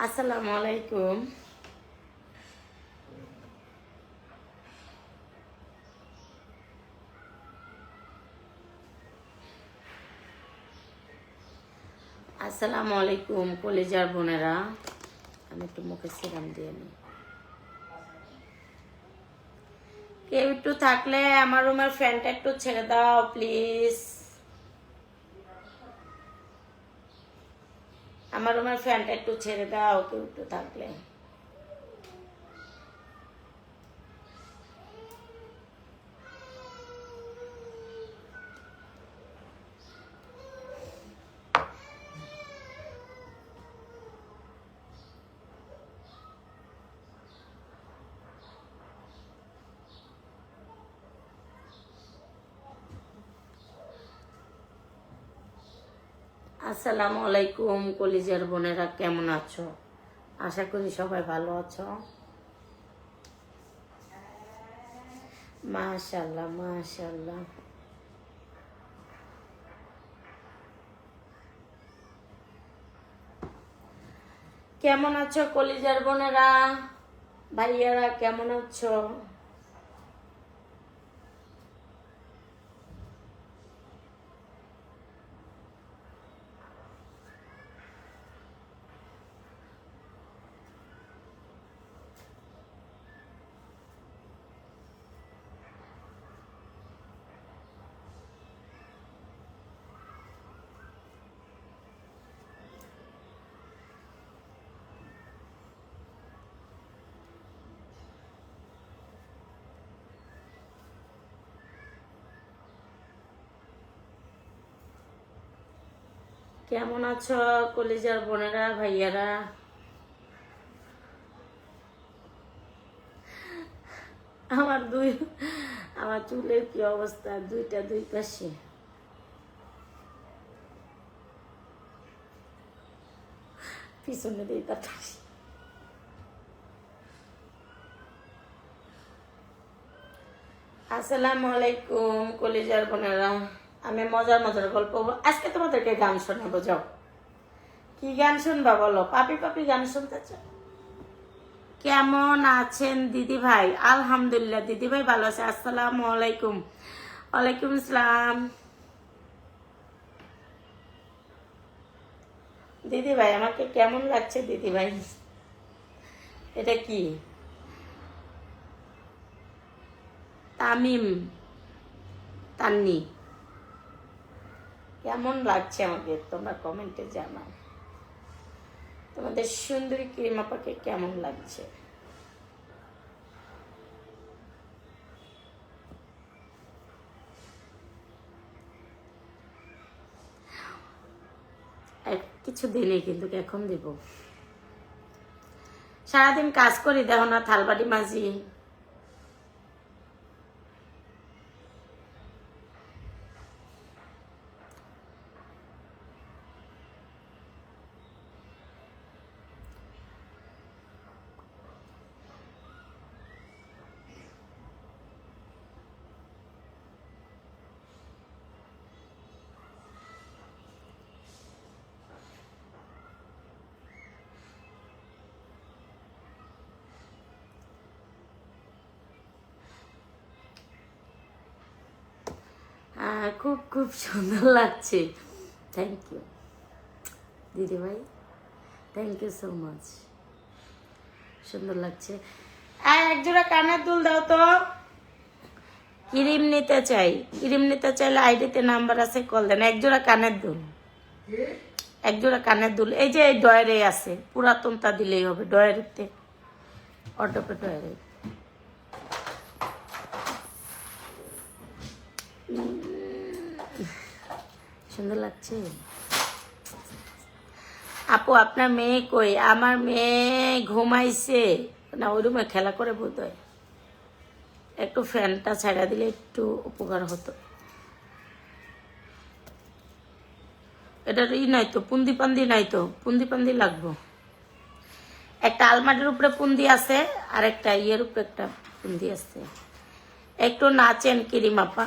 আসসালামু আলাইকুম। আসসালামু আলাইকুম কলিজার বোনেরা। আমি একটু মুখে সিরাম দিয়ে নিই। কেউ একটু থাকলে আমার রুমের ফ্যানটা একটু ছেড়ে দাও প্লিজ। আমার রুমের ফ্যানটা একটু ছেড়ে দাও কেউ একটু থাকলে। আসসালামু আলাইকুম কলিজার বোনেরা, কেমন আছো? আশা করি সবাই ভালো আছো। মাশাআল্লাহ মাশাআল্লাহ। কেমন আছো কলিজার বোনেরা, ভাইয়ারা কেমন আছো? কেমন আছো কলিজার বোনেরা, ভাইয়ারা? আমার চুলের কি অবস্থা, দুইটা দুই পাশে। পিছনে দিয়ে কথা। আসসালামু আলাইকুম কলিজার বোনেরা। আমি মজার মজার গল্প আজকে তোমাদেরকে গান শোনাবো। যাও, কি গান শুনবা বলো? পাপি পাপি গান শুনতে চাও? কেমন আছেন দিদি ভাই? আলহামদুলিল্লাহ দিদি ভাই ভালো আছে। আসসালামু আলাইকুম। ওয়ালাইকুম আসসালাম। দিদি ভাই আমাকে কেমন লাগছে দিদি ভাই? এটা কি? তামিম তান্নি, কেমন লাগছে আমাকে তোমরা কমেন্টে জানাও। তোমাদের সুন্দরী ক্রিম আপাকে কেমন লাগছে? কিছু দিনই কিন্তু এখন দিব। সারাদিন কাজ করি, দেখো না, থালবাটি মাজি। খুব খুব সুন্দর লাগছে। থ্যাংক ইউ দিদি ভাই, থ্যাংক ইউ সো মাচ। সুন্দর লাগছে। এক জোড়া কানের দুল দাও তো। ক্রিম নিতে চাই, ক্রিম নিতে চাইলে আইডিতে নাম্বার আছে, কল দেন। এক জোড়া কানের দুল, এক জোড়া কানের দুল। এই যে এই ডয়ারে আছে, পুরাতনটা দিলেই হবে। ডয়ারেতে, অটোপে ডয়ারে। সুন্দর লাগছে। আপু আপনার মেয়ে কই? আমার মেয়ে ঘুমাইছে না, ওই রুমে খেলা করে বোধ হয়। একটু ফ্যানটা ছাড়া দিলে একটু উপকার হতো। এটার ই নাই তো, পুন্দি পান্দি নাই তো, পুন্দি পান্দি লাগবো। একটা আলমারির উপরে পুন্দি আছে, আর একটা ইয়ের উপরে একটা পুন্দি আছে। একটু নাচেন কিরিমাপা।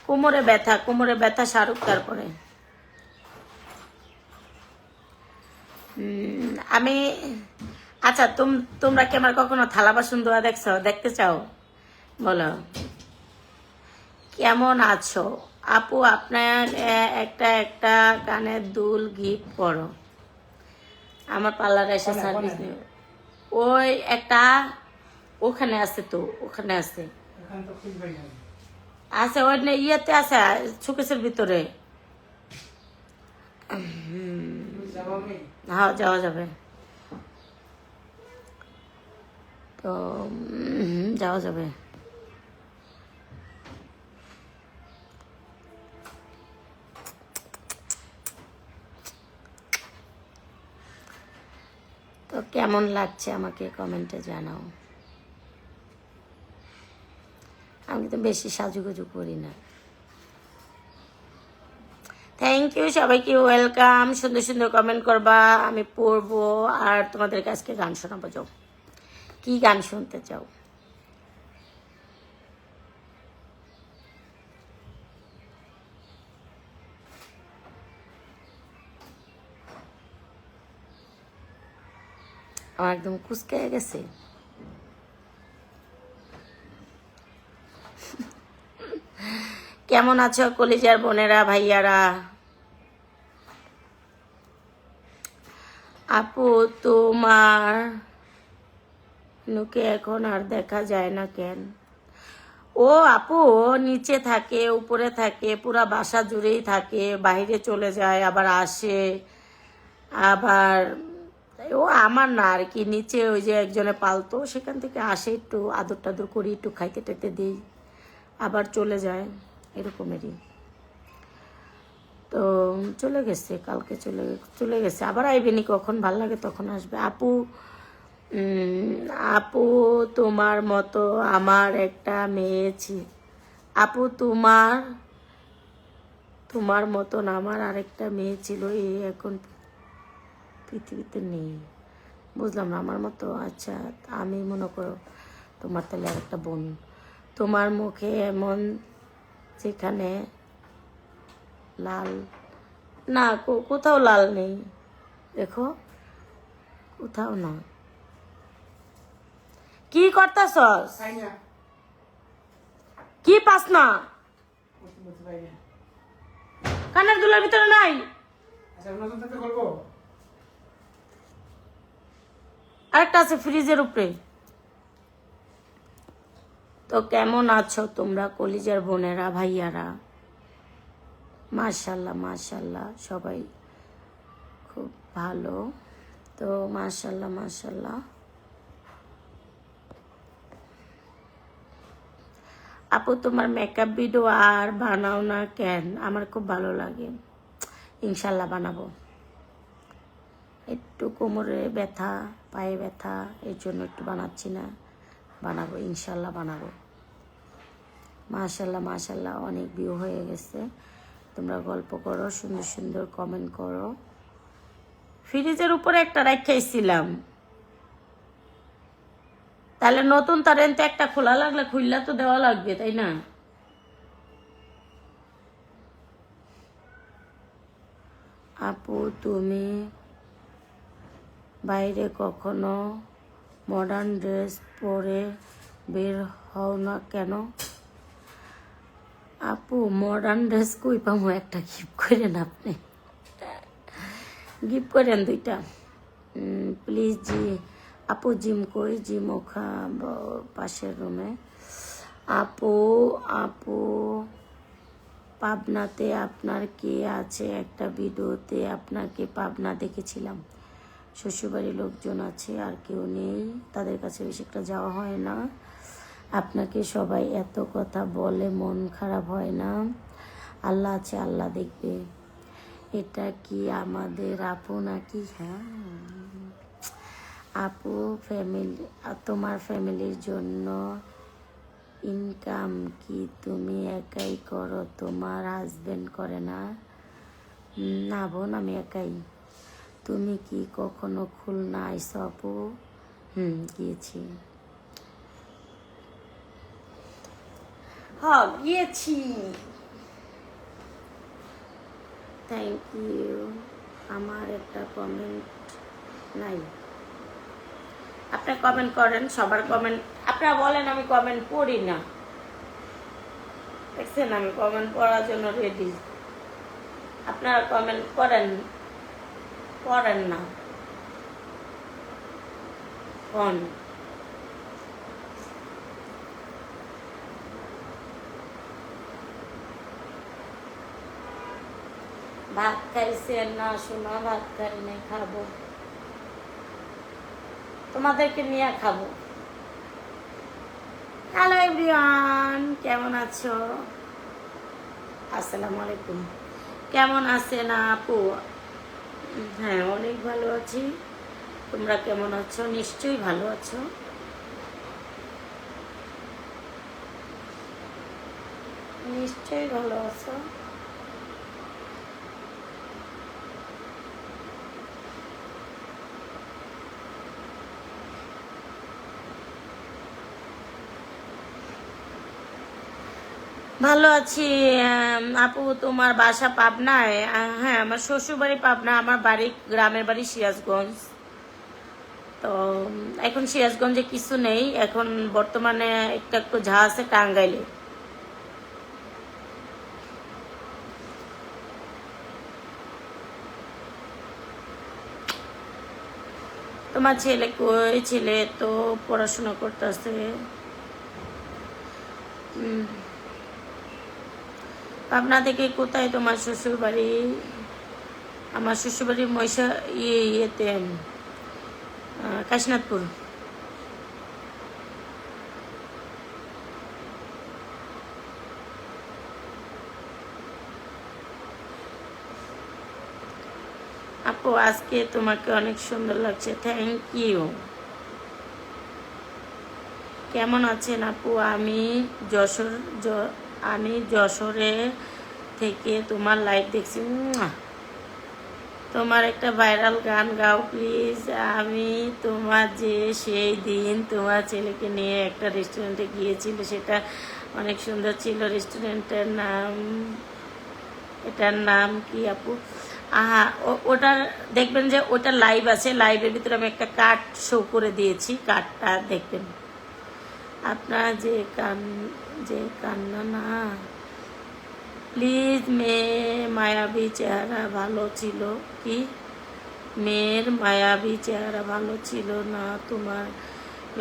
কোমরে ব্যথা, কোমরে ব্যথা শাহরুখ। তারপরে আমি আচ্ছা তোমরা কি আমার কখনো থালা বাসন ধোয়া দেখতে চাও? বলো কেমন আছো আপু, আপনার একটা একটা কানের দুল গিফট করো। আমার পার্লারে এসে সার্ভিস নিও। ওই একটা ওখানে আছে, তো ওখানে আছে আছে ওই ইয়েতে আছে শোকেসের ভিতরে। হ্যাঁ যাওয়া যাবে, তো যাওয়া যাবে। তো কেমন লাগছে আমাকে কমেন্টে জানাও। আমি তো বেশি সাজুগুজু করি না। থ্যাংক ইউ সবাইকে, ওয়েলকাম। সুন্দর সুন্দর কমেন্ট করবা, আমি পড়বো আর তোমাদেরকে আজকে গান শোনাবো। যাও, কি গান শুনতে চাও? আমার একদম কুচকে গেছে। কেমন আছো কলিজার বোনেরা ভাইয়ারা? আপু তোমার নুকে এখন আর দেখা যায় না কেন? ও আপু নিচে থাকে, উপরে থাকে, পুরা বাসা জুড়েই থাকে, বাইরে চলে যায় আবার আসে। আবার ও আমার না আর কি, নিচে ওই যে একজনে পালতো, সেখান থেকে আসে, একটু আদর টাদর করি, একটু খাইতে টাইতে দিই, আবার চলে যায়, এরকমেরই। তো চলে গেছে, কালকে চলে গেছে, আবার আইবেনি, কখন ভাল লাগে তখন আসবে। আপু আপু তোমার মতো আমার একটা মেয়ে আপু তোমার মতন আমার আরেকটা মেয়ে ছিল, এই এখন পৃথিবীতে নেই। বুঝলাম না, আমার মতো? আচ্ছা, আমি মনে করো তোমার তাহলে আরেকটা বোন। তোমার মুখে এমন যেখানে লাল না, কোথাও লাল নেই, দেখো কোথাও না। কি করতেছস? কি পাস না? কানের দুলের ভিতরে নাই? আরেকটা আছে ফ্রিজের উপরে। তো কেমন আছো তোমরা কলিজার বোনেরা ভাইয়ারা? মাশাল্লাহ মাশাল্লাহ, সবাই খুব ভালো। তো মাশাল্লাহ মাশাল্লাহ। আপু তোমার মেকআপ ভিডিও আর বানাও না কেন? আমার খুব ভালো লাগে, ইনশাল্লাহ বানাবো। একটু কোমরে ব্যথা, পায়ে ব্যথা, এর জন্য একটু বানাচ্ছি না, বানাবো ইনশাল্লাহ বানাবো। মাশাল্লাহ মাশাল্লাহ, অনেক ভিউ হয়ে গেছে। তোমরা গল্প করো, সুন্দর সুন্দর কমেন্ট করো। ফ্রিজের উপরে একটা রাখাইছিলাম, তাহলে নতুন তার এনতে একটা খোলা লাগলে খুললা তো দেওয়া লাগবে, তাই না? আপু তুমি বাইরে কখনো মডার্ন ড্রেস পরে বের হও না কেন? আপু মডার্ন ড্রেস কই পাবো, একটা গিফট করেন, আপনি গিফট করেন দুইটা প্লিজ। আপু জিম কই? জিম ওখা পাশের রুমে। আপু আপু পাবনাতে আপনার কে আছে? একটা ভিডিওতে আপনাকে পাবনা দেখেছিলাম, শ্বশুরবাড়ির লোকজন আছে, আর কেউ নেই, তাদের কাছে বেশি একটা যাওয়া হয় না। আপনাকে সবাই এত কথা বলে মন খারাপ হয় না? আল্লাহ আছে, আল্লাহ দেখবে। এটা কি আমাদের আপু নাকি? হ্যাঁ আপু, তোমার ফ্যামিলির জন্য ইনকাম কি তুমি একাই করো? তোমার হাজবেন্ড করে না? না বোন, আমি একাই। তুমি কি কখনো খুলনা আইছো আপু? গিয়েছি। হ্যাঁ গিয়েছি। Thank you. আমার একটা কমেন্ট নাই। আপনারা কমেন্ট করেন, সবার কমেন্ট আপনারা বলেন, আমি কমেন্ট পড়ি না। দেখছেন আমি কমেন্ট পড়ার জন্য রেডি, আপনারা কমেন্ট করেন, পড়েন না কোন। ভাত খাইছেন না? শোনা, ভাত খাই নাই, খাবো, তোমাদেরকে নিয়ে খাবো। হ্যালো এভরিওয়ান, কেমন আছো? আসসালামু আলাইকুম। কেমন আছেন আপু? হ্যাঁ, অনেক ভালো আছি। তোমরা কেমন আছো? নিশ্চয়ই ভালো আছো। নিশ্চয়ই ভালো আছো। ভালো আছি। আপু তোমার বাসা পাবনায়? হ্যাঁ, আমার শ্বশুর বাড়ি পাবনা, আমার বাড়ি গ্রামের বাড়ি সিরাজগঞ্জ। তো এখন সিরাজগঞ্জে কিছু নেই, এখন বর্তমানে একটা একটু ঝা আছে টাঙ্গাইলে। তোমার ছেলে কই? ছেলে তো পড়াশোনা করতেছে। পাবনা থেকে কোথায় তোমার শ্বশুর বাড়ি? আমার শ্বশুর বাড়ি ইয়েতে কাশীনাথপুর। আপু আজকে তোমাকে অনেক সুন্দর লাগছে, থ্যাংক ইউ। কেমন আছেন আপু? আমি যশোরে থেকে তোমার লাইভ দেখছি। তোমার একটা ভাইরাল গান গাও প্লিজ। আমি তোমার যে সেই দিন তোমার ছেলেকে নিয়ে একটা রেস্টুরেন্টে গিয়েছিল, সেটা অনেক সুন্দর ছিল। রেস্টুরেন্টের নাম, এটার নাম কি আপু? ওটার দেখবেন যে ওটা লাইভ আছে, লাইভের ভিতরে আমি একটা কার্ড শো করে দিয়েছি, কার্ডটা দেখবেন। আপনার যে কান্না না প্লিজ। মেয়ে মায়াবী চেহারা ভালো ছিল কি? মেয়ের মায়াবী চেহারা ভালো ছিল না, তোমার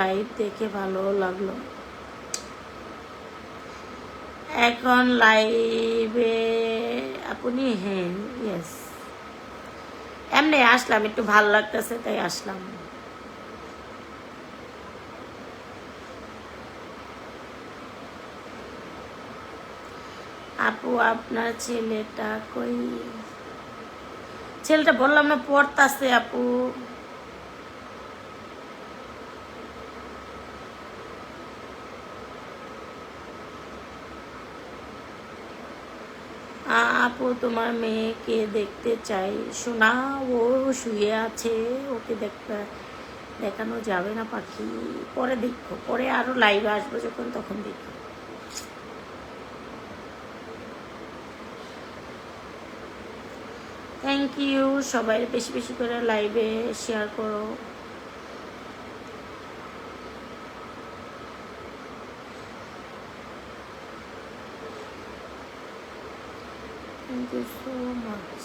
লাইভ দেখে ভালো লাগলো। এখন লাইভে আপনি? হ্যাঁ, ইয়েস, এমনি আসলাম, একটু ভালো লাগতেছে তাই আসলাম। আপু আপনার ছেলেটা কই? ছেলেটা বললাম না পড়তাছে আপু। আপু তোমার মেয়েকে দেখতে চাই। শোনা, ও শুয়ে আছে, ওকে দেখানো যাবে না পাখি, পরে দেখো, পরে আরো লাইভে আসবো যখন, তখন দেখো। থ্যাংক ইউ, সবাই বেশি বেশি করে লাইভে শেয়ার করো। Thank you so much.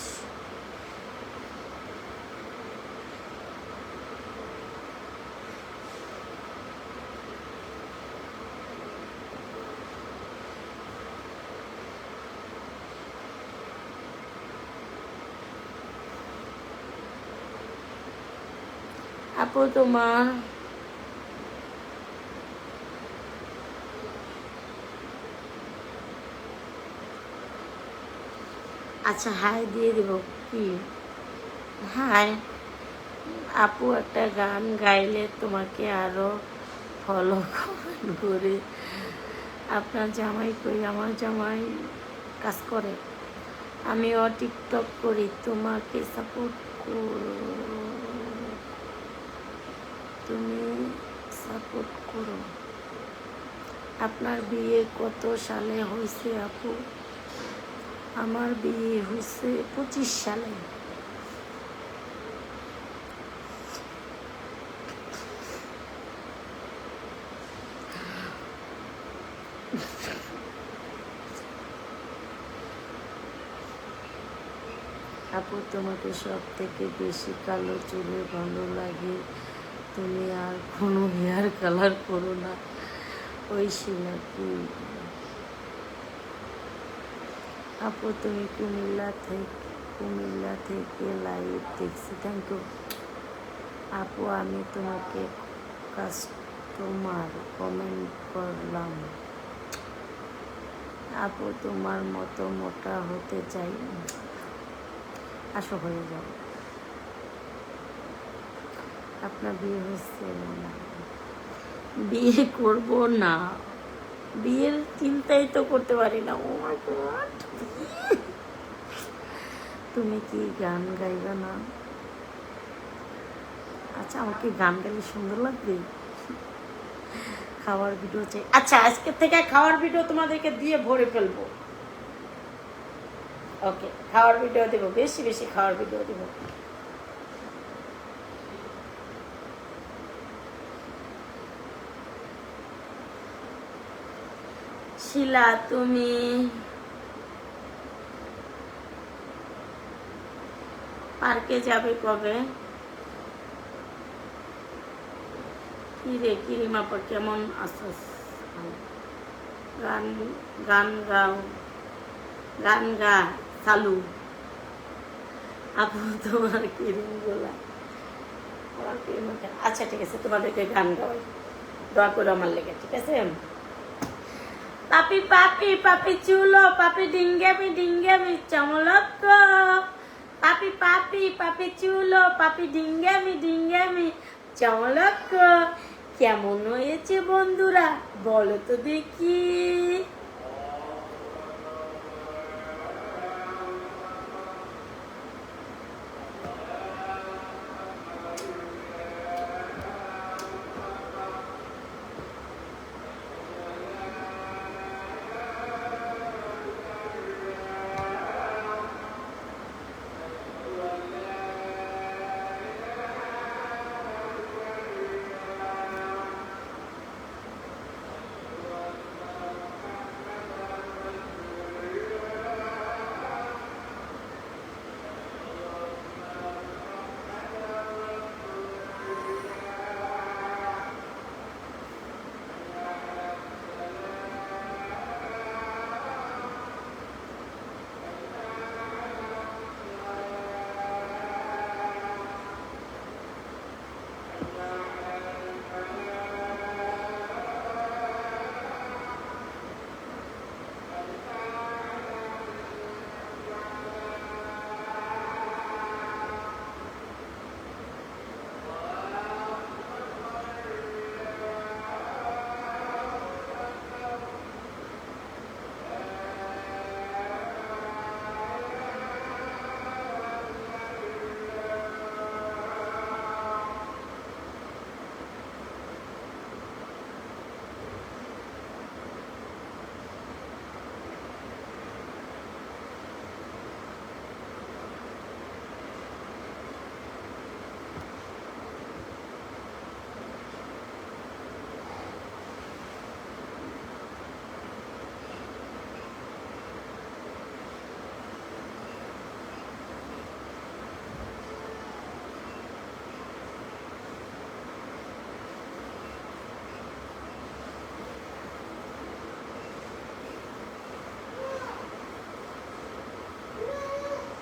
আপু তোমার আচ্ছা হাই দিয়ে দেব কি? হাই আপু, একটা গান গাইলে তোমাকে আরো ফলো কমেন্ট করে। আপনার জামাই কই? আমার জামাই কাজ করে, আমিও টিকটক করি, তোমাকে সাপোর্ট তুমি সাপোর্ট করো। আপনার বিয়ে কত সালে হয়েছে আপু? আমার বিয়ে হয়েছে 25 সালে। আপু তোমাকে সব থেকে বেশি কালো চুলে ভালো লাগে, তুমি আর কোনো হেয়ার কালার করো না। ঐশী নাকি? আপু তুমি কুমিল্লা থেকে লাইভ দেখছি, থ্যাংক ইউ। আপু আমি তোমাকে কাস্টমার কমেন্ট করলাম, আপু তোমার মতো মোটা হতে চাই, আসো হয়ে যাও। আপনার বিয়ে হচ্ছে না? বিয়ে করব না, বিয়ের চিন্তাই তো করতে পারি না। ও মাই গড, তুমি কি গান গাইবে না? আচ্ছা, আমাকে গান গাইলে সুন্দর লাগবে। খাওয়ার ভিডিও চাই। আচ্ছা, আজকে থেকে খাওয়ার ভিডিও তোমাদেরকে দিয়ে ভরে ফেলবো। ওকে, খাওয়ার ভিডিও দেবো, বেশি বেশি খাওয়ার ভিডিও দেবো। শিলা তুমি পার্কে যাবে কবে? কিরিমা পর কেমন আছিস? গান গান গাও, গান গা চালু। আপু তোমার কিরিম গোলা, আমার কিরিম। আচ্ছা ঠিক আছে, তোমাদেরকে গান গাওয়াই, দোয়া করো আমার লেগে, ঠিক আছে? পাপি পাপি পাপি চুলো, পাপি ডিঙ্গামি চমলক। পাপি পাপি পাপি চুলো, পাপি ডিঙ্গামি চমলক। কেমন হয়েছে বন্ধুরা, বলো তো দেখি।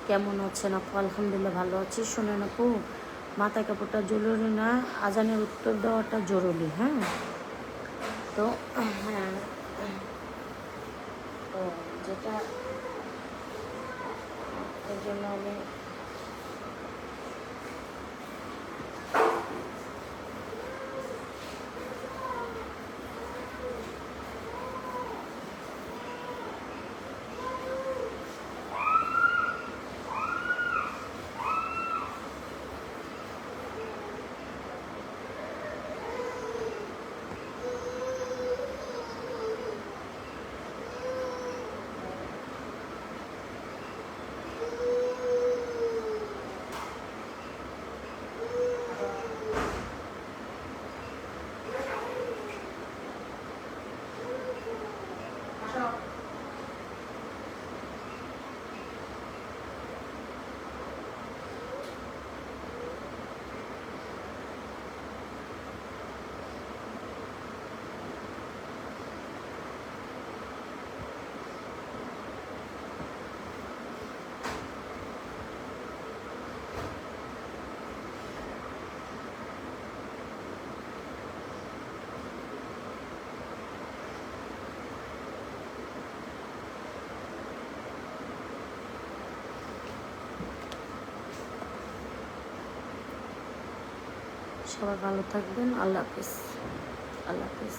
কেমন আছেন আপু? আলহামদুলিল্লাহ ভালো আছি। শোনেন আপু, মাথায় কাপড়টা জরুরি না, আজানের উত্তর দেওয়াটা জরুরি। হ্যাঁ, তো হ্যাঁ, তো যেটা এর জন্য আমি সবাই ভালো থাকবেন। আল্লাহ হাফিজ। আল্লাহ হাফিজ।